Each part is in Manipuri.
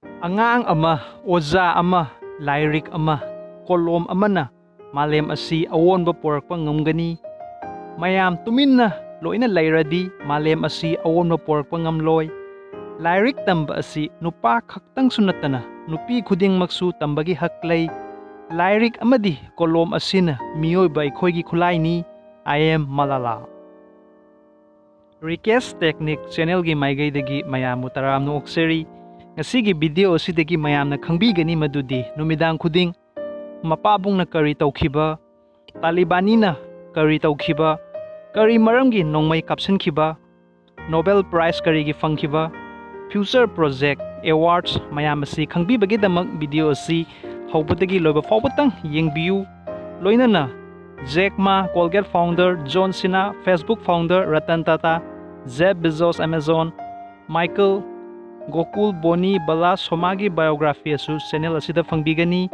Angang ama, oza ama, lairik ama, kolom amana, malem asi awonba porakpa ngamgani. Mayam tuminna loina lairadi, malem asi awonba porakpa ngamloy. Lairik tamba asi nupa khaktang sunatana, nupi khudingmaksu tambagi haklay. Lairik amadi kolom asina miyoyba aykhoygi khulaini. I am Malala. RIKESH Technique channel gi maigaidagi mayamu taramno okseri. Ngasigi video asidagi mayamna khangbigani madudi numidang khuding mapabung na kari tawkhiba, talibanina kari tawkhiba, kari maramgi nongmai kapsankhiba, Nobel Prize Karigi fangkhiba, future project awards mayam asi khangbibagidamag video asi hawbadagi loiba fawbatang yengbiyu. Loinana Jack Ma Colgate founder, John Cena Facebook founder, Ratan Tata, Jeff Bezos Amazon, Michael Gokul Boni Bala Somagi Biography asu channel asida fangbigani.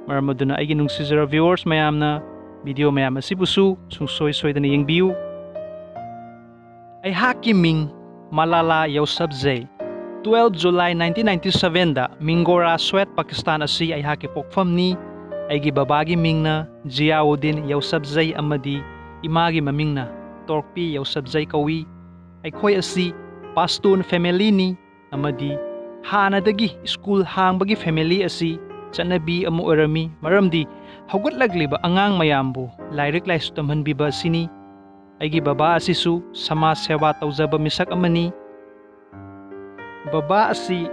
Maramaduna aigi nungsizara viewers mayamna video mayam asibusu sungsoi soidana yengbiyu. Aihaki ming Malala Yousafzai 12 July 1997 da Mingora Swat Pakistan asi aihaki pokfamni. Aigi babagi mingna Ziauddin Yousafzai amadi imagi mamingna Torpi Yousafzai kawi. Aikhoi asi Pashtun family ni amadi hanadagi school hangbagi family asi chanabi amu orami maramdi hawgatlagliba angang mayambu lairik laisu tamhanbiba asini. Aigi baba asisu samaj sewa tawjaba misak amani. Baba asi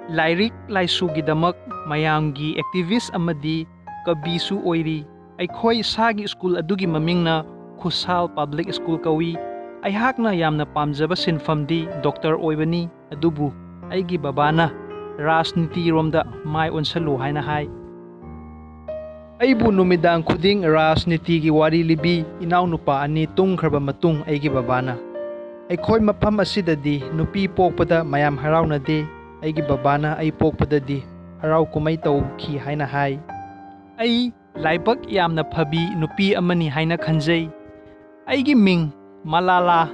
lairik laisu gidamak mayamgi activist amadi kabisu oiri. Aikhoi sagi school adugi mamingna Khusal Public School kawi. Aihakna yamna pamjaba sinfamdi doctor oibani. Adubu aigi babana rajniti romda mai onsalu haina hai. Aibu numidang khuding rajniti gi wari libi inaw nupa ani tungkhraba matung aigi babana. Aikhoi mafam asidadi nupi pokpada mayam harawnade. Aigi babana ai pokpadadi haraw kumai tawki haina hai. Ai laibak yamna phabi nupi amani haina khanjai. Aigi ming Malala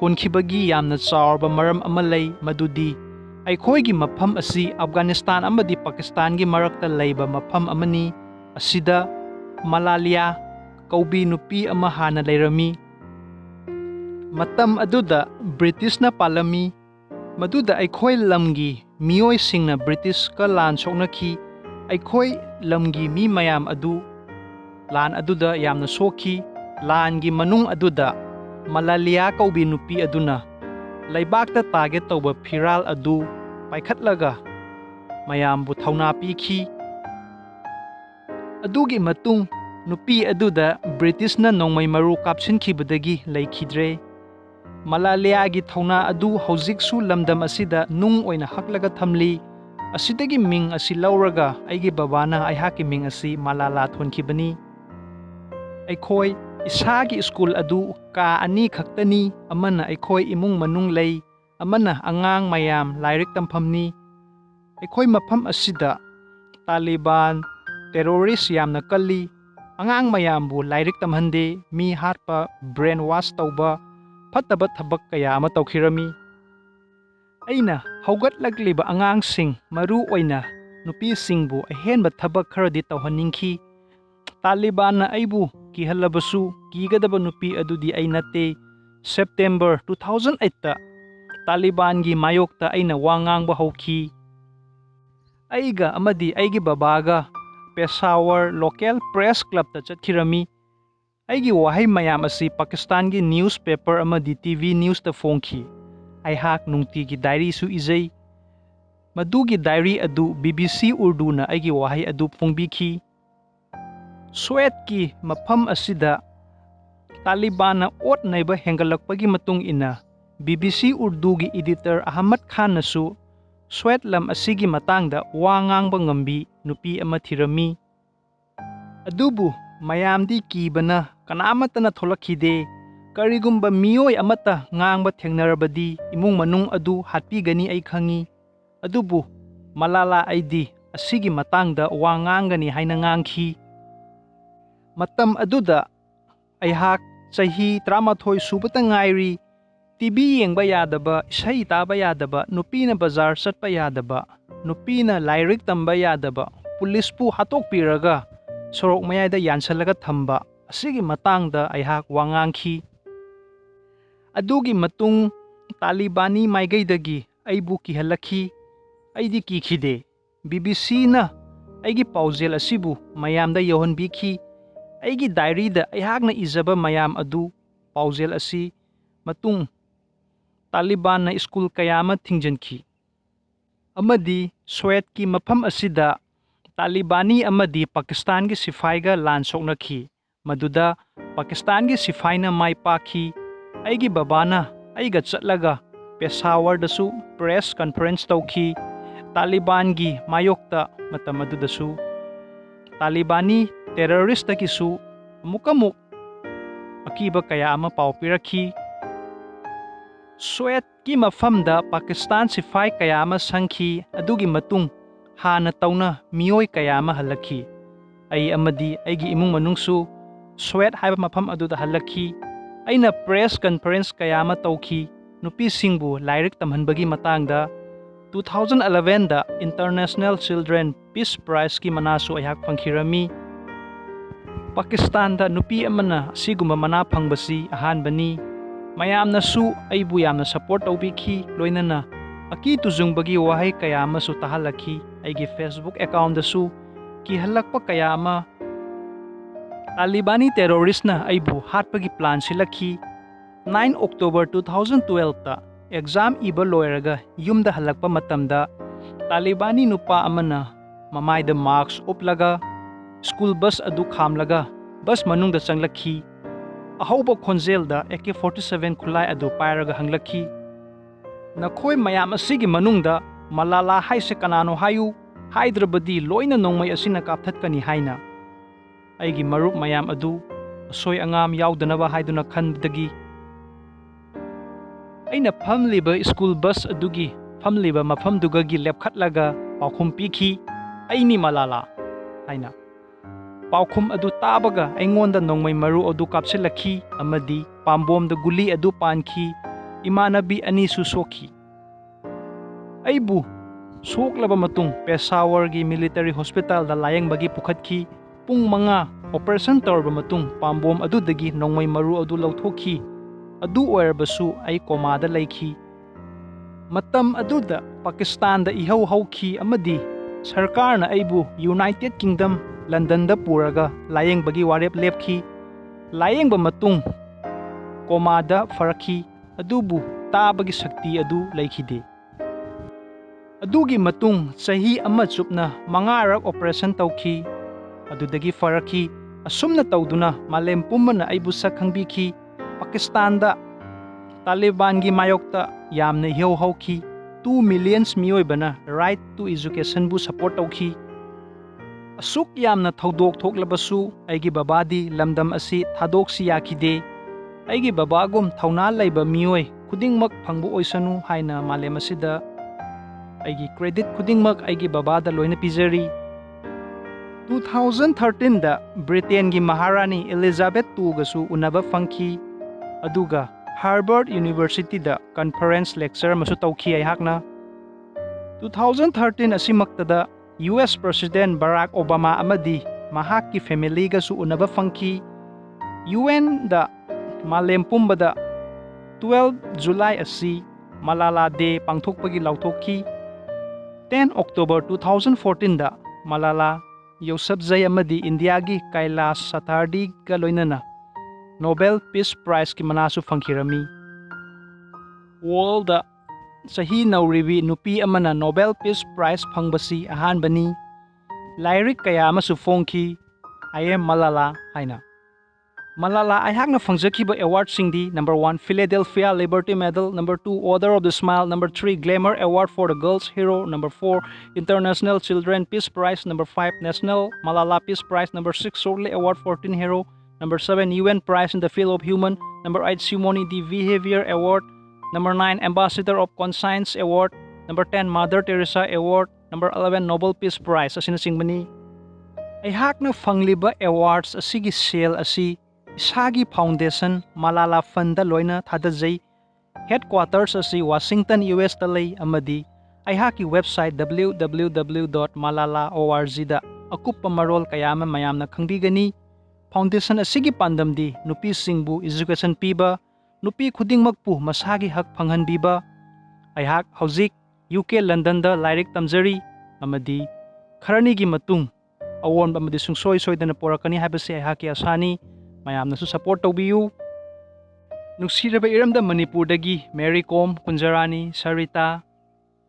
thonkhibagi yamna chawrba maram ama lei madudi aikhoigi mafam asi Afghanistan amadi Pakistan gi marakta leiba mafam amani. Asida Malalia kaubi nupi ama hana leirami. Matam aduda British na palami. Maduda aikhoi lamgi miyoi singna British ka lan soknaki. Aikhoi lamgi mi mayam adu lan aduda yamna sokhi. Lan gi manung aduda Malalia kaubi nupi aduna laibakta target tawba phiral adu paikhatlaga mayambu thauna pikhi. Adugi matung nupi aduda British na nongmai maru kapsinkhibadagi leikhidre. Malalia gi thauna adu hojiksu lamdam asida nung oina haklaga thamli. Asidagi ming asi lauraga aigi babana aihaki ming asi Malala thonkhibani. Aikhoi isagi school adu ka ani khaktani amana aikhoi imung manung lei amana angang mayam lairik tamphamni. Aikhoi mafam asida taliban terrorist yamna kalli angang mayambu lairik tamhande mi hatpa brainwash tawba fataba thabak kaya ama tawkhirami. Aina hawgatlagliba angangsing maru oina nupisingbu ahenba thabak kharadi tawhaningki. Taliban na aibu kihalabasu kigadaba nupi adudi ay nate. September 2008 ta Taliban gi mayokta aina wangangba hawki. Aiga amadi aigi babaga Peshawar Local Press Club ta chatkirami. Aigi wahay mayam asi Pakistan gi newspaper amadi TV news ta fongki. Aihak nungti gi diary su izay. Madugi diary adu BBC Urdu na aigi wahay adu fongbiki. Swat ki mafam asida Taliban na ot naiba hengalakpagi matung ina BBC Urdu gi editor Ahmad Khan nasu Swat lam asigi matangda wangangba ngambi nupi ama thirami. Adubu mayamdi kibana kanamata na tholakhide. Karigumba miyoy amata ngangba thengnarabadi imung manung adu hatpigani ay khangi. Adubu Malala aidi asigi matangda wangangani haina ngangki. Matam aduda aihak sahi 13 subata ngairi TV yengba yadaba, isai taba yadaba, nupina bazar satpa yadaba, nupina lairik tamba yadaba, pulispu hatokpiraga, sorok mayayda yansalaga thamba, asigi matangda aihak wangangki. Adugi matung Talibani maigaidagi aibu kihalaki, aidi kikhide. BBC na aigi paujel asibu mayamda yohonbiki, aigi diary da aihakna izaba mayam adu paujel asi matung Taliban na school kayama thingjanki. Amadi Swat ki mafam asida Talibani amadi Pakistan ki sifai ga lan soknaki. Maduda Pakistan ki sifai na mai paki. Aigi babana aiga chatlaga Peshawar dasu press conference tauki. Taliban gi mayokta matamadu dasu. Talibani terrorist kisu mukamuk akiba kaya ama paupiraki. Swat ki mafamda Pakistan sifai kayama sangki adugi matung hana tauna miyoi kayama halaki. Ay amadi aigi imung manungsu Swat haiba mafam aduda halaki. Aina press conference kayama tauki nupi singbu lairik tamhanbagi matangda 2011 da International Children Peace Prize ki manasu ayhak pangkirami. Pakistan da nupi amana siguma mana pangbasi ahanbani. Mayamna su aibu yamna support tawbiki loinana aki tuzungbagi wahay kayama su tahalaki aigi Facebook account dasu ki halakpa kayama Talibani terrorist na aibu hatpagi plan silaki 9 October 2012 ta exam iba loiraga yumda halakpa matamda Talibani nupa amana mamayda marks uplaga school bus adu khamlaga bus manungda changlaki ahauba khonjelda AK-47 khulai adu pairaga hanglaki. Nakhoi mayam asigi manungda Malala haise kanano hayu haidrabadi loina nongmai asina kapthatkani haina. Aigi marup mayam adu asoy angam yaudanaba haiduna khanbdagi. Aina phamliba school bus adugi phamliba mafamdugagi lepkhatlaga paukhum piki aini Malala haina. Paukhum adu tabaga aingonda nongmai maru adu kapsilaki amadi pambomda guli adu panki imanabi ani susoki. Aibu soklaba matung Peshawar gi military hospital da layang bagi pukhatki pung mga operation torba matung pambom adu dagi nongmai maru adu lauthoki adu oirbasu ai komada laiki. Matam aduda Pakistan da ihau hauki amadi sarkar na aibu United Kingdom London da puraga layeng bagi warep lepki layeng ba matung komada faraki adubu ta bagi sakti adu laikide. Adugi matung sahi ama chupna mangarak operation tauki adudagi faraki asumna tauduna malem pumana aibu sakhangbiki Pakistan da Taliban gi mayokta yamna heu hauki 2 million miyoi bana right to education bu support tauki. Asuk yamna thaudok thoklabasu aigi babadi lamdam asi thadoksi yakide aigi babagum thauna laiba miyoi khudingmak phangbu oisanu haina malem asida aigi credit khudingmak aigi babada loina pizari. 2013 da Britain gi Maharani Elizabeth II gasu unaba fangki aduga Harvard University da conference lecture masu tauki aihakna. 2013 asimaktada US President Barack Obama amadi mahakki family gasu unaba fangki. UN da malem pumbada 12 July asi Malala Day pangthokpagi lauthoki. 10 October 2014 da Malala Yousafzai amadi India gi Kailash Satyarthi ga loinana Nobel Peace Prize ki manasu fangkirami. World da sahi nauribi nupi amana Nobel Peace Prize fangbasi ahanbani. Lairik kaya amasu fongki I am Malala haina. Malala aihakna fangjakiba award singdi number 1 Philadelphia Liberty Medal, number 2 Order of the Smile, number 3 Glamour Award for the Girls Hero, number 4 International Children Peace Prize, number 5 National Malala Peace Prize, number 6 Shortley Award for Teen Hero, number 7 UN Prize in the Field of Human, number 8 Simone de Behavior Award, number 9 Ambassador of Conscience Award, number 10 Mother Teresa Award, number 11 Nobel Peace Prize asina singbani. Aihakna fangliba awards asigi sale asi Isagi Foundation Malala Fund da loina thadajai Headquarters asi Washington, US ta lay amadi aihaki website www.malala.org da akupa marol kayama mayamna khangbigani. Foundation asigi pandamdi nupi singbu education piba, nupi khudingmakpu masagi hak phanghanbiba. Aihak hauzik UK London da lairik tamjari amadi kharanigi matung awon amadi sungsoi soidana porakani habase aihaki asani mayamna su support tawbiyu. Nuksiraba iramda Manipur dagi Mary Kom Kunjarani Sarita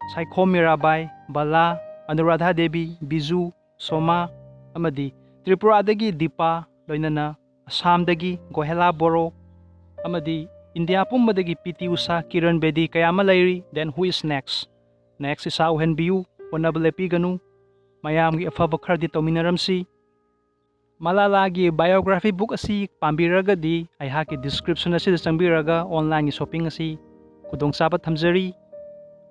Saikhom Mirabai Bala Anuradha Devi Biju Soma amadi Tripura dagi Dipa loinana Assam dagi Gohela Boro amadi India pumbadagi PT Usha Kiran Bedi kayama lairi. Then who is next? Next is Auhen Biu Honorable Piganu mayam gi afaba khardi tominaramsi. Malala gi biography book asi pambiragadi aihaki description asi changbiraga online shopping asi kudong saba thamjari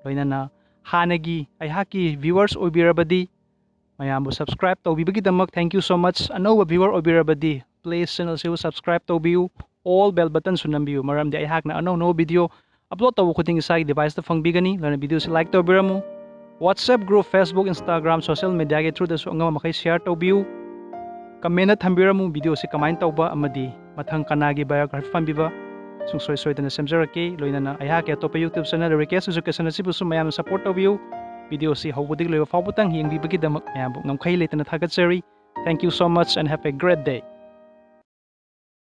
loinana hanagi aihaki viewers oibirabadi mayambu subscribe tawbibagi thank you so much. Anoba viewer oibirabadi please channel se subscribe tawbiu, all bell button sunambiu maramdi aihak na no video upload tawu khuting isagi device ta fangbigani lana video se like tawbiramu. WhatsApp group, Facebook, Instagram, social media ge through da su angama makai share tawbiu. Comment na thambiramu video se kamain tawba amadi mathang kanagi biography fambiba sungsoi soidana semjarake loinana aihak atopa YouTube channel RIKESH education asibu su mayam support tawbiu. Video si hawbudik loiba fawbutang hingbibagi damak mayam ngamkhai letana thagatjari. Thank you so much and have a great day.